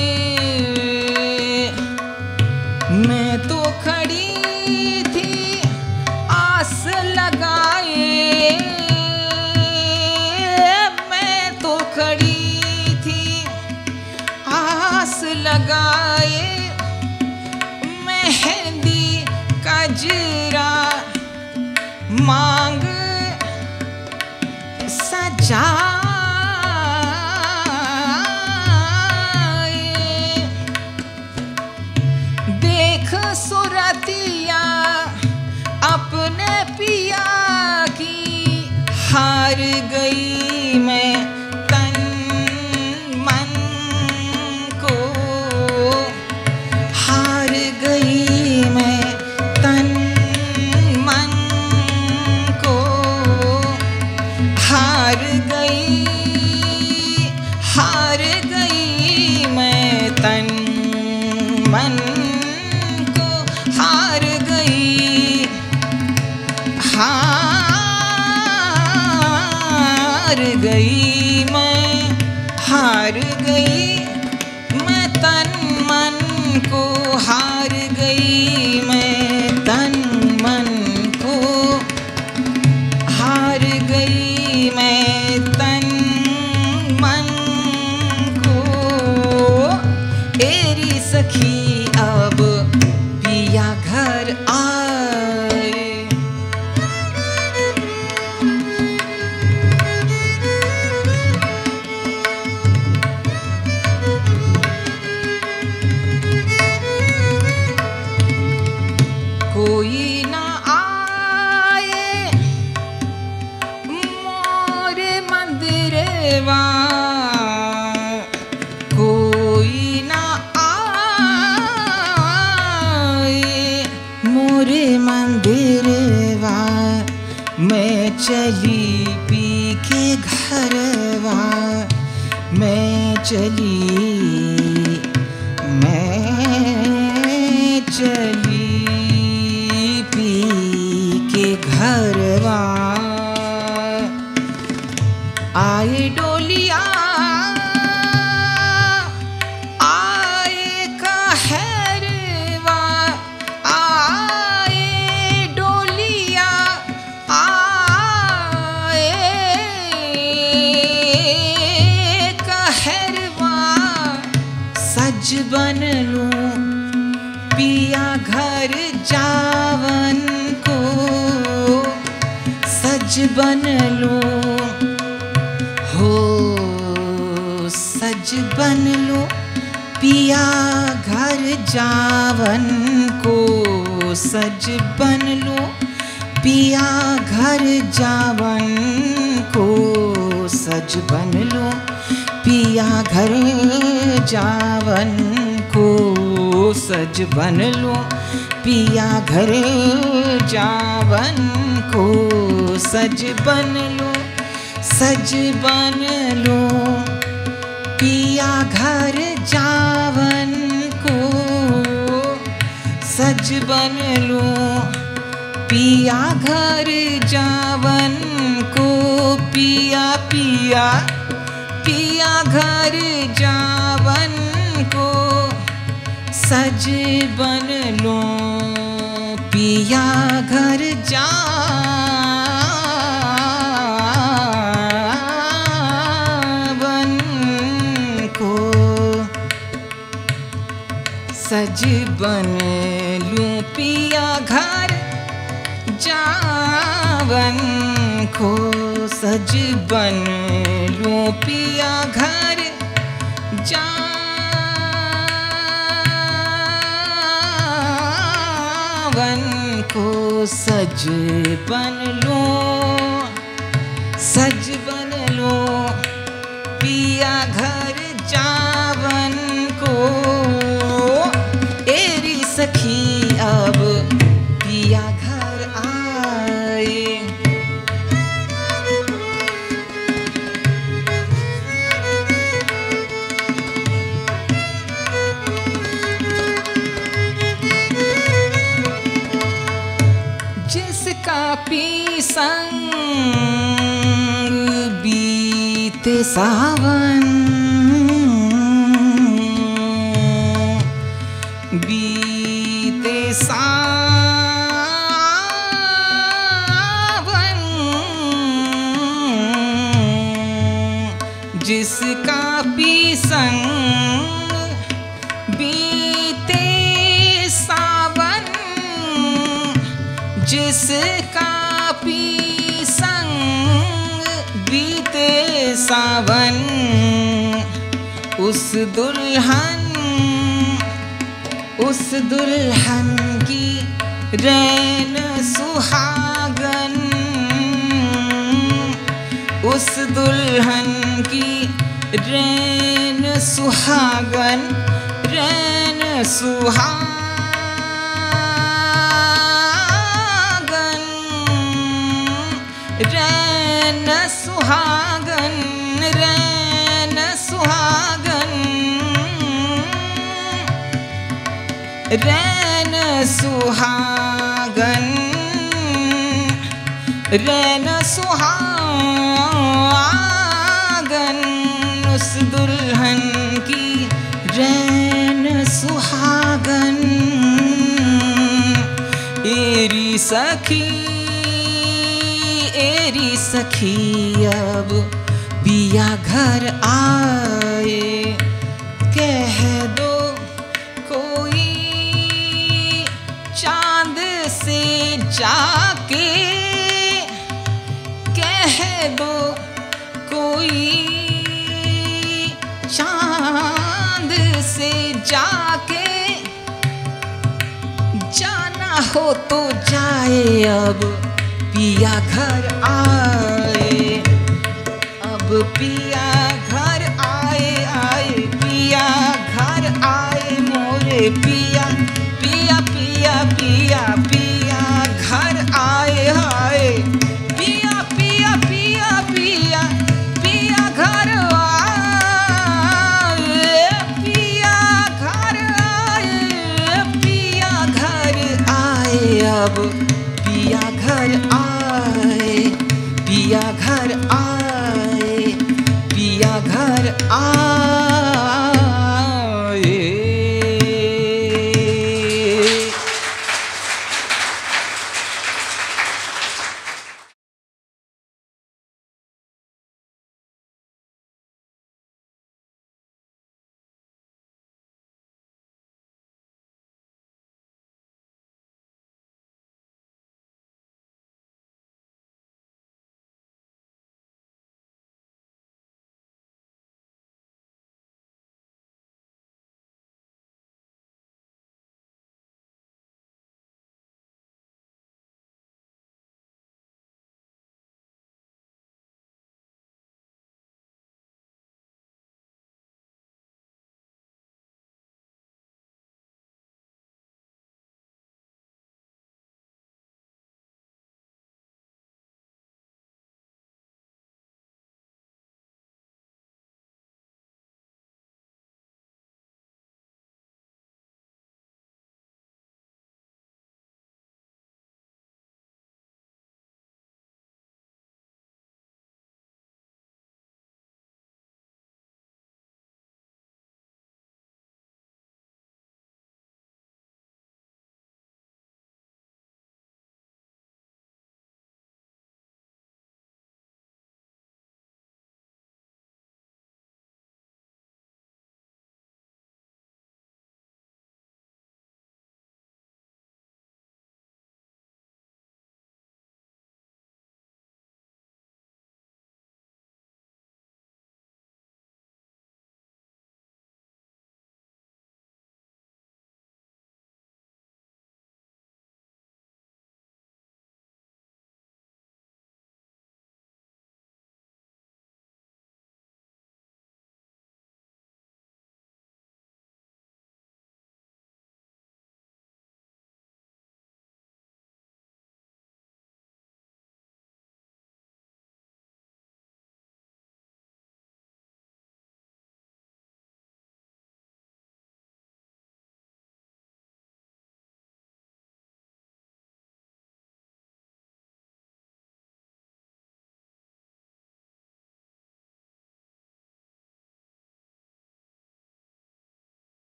मैं तो खड़ी थी आस लगाए, मैं तो खड़ी थी आस लगाए, मेहंदी कजरा मांग सजाए, देख सुरतिया अपने पिया की, हार गई मैं तन मन को, हार गई मैं तन मन को, हार गई, हार गई मैं तन मन को, हार गई, हार गई मैं, हार गई मैं तन मन को, हार गई मैं तन मन को, हार गई मैं तन मन को, तेरी सखी अब पिया घर आए। कोई ना आए मोरे मंदिरवा, कोई ना आए मैं चली पी के घरवा, मैं चली पी के घरवा। आए डोलिया आए कहरवा, आए डोलिया आए कहरवा। सज बन लूं पिया घर जावन को, सज बन लूं हो, सज बन लूं पिया घर जावन को, सज बन लूं पिया घर जावन को, सज बन लूं पिया घर जावन को, सज बन लूं पिया घर जावन को, सज बन लूं, सज बन लूं पिया घर जावन को, सज बन लूं पिया घर जावन को। पिया पिया पिया घर जावन को, सज बन लूं पिया घर जावन को, सज बन लूं पिया घर जावन को, सज बन लूं पिया घर जावन को, सज बन लूं, सज बन लूं पिया घर जावन को। एरी सखी अब पिया घर आए, जिसका पी संग बीते सावन, बीते सावन, जिसका पी संग बीते सावन, जिसका पी संग बीते सावन, उस दुल्हन की रैन सुहागन, उस दुल्हन की रैन सुहागन, रैन सुहागन, रैन सुहागन, रैन सुहागन, रैन सुहागन, रैन सुहागन, उस दुल्हन की रैन सुहागन। एरी सखी अब पिया घर आए, कह दो कोई चांद से जाके, कह दो कोई चांद से जाके, जाना हो तो जाए अब पिया घर आए, अब पिया घर आए, आए पिया घर आए मोरे पिया, पिया पिया पिया पिया घर आए, हाय पिया घर आए, पिया घर आए।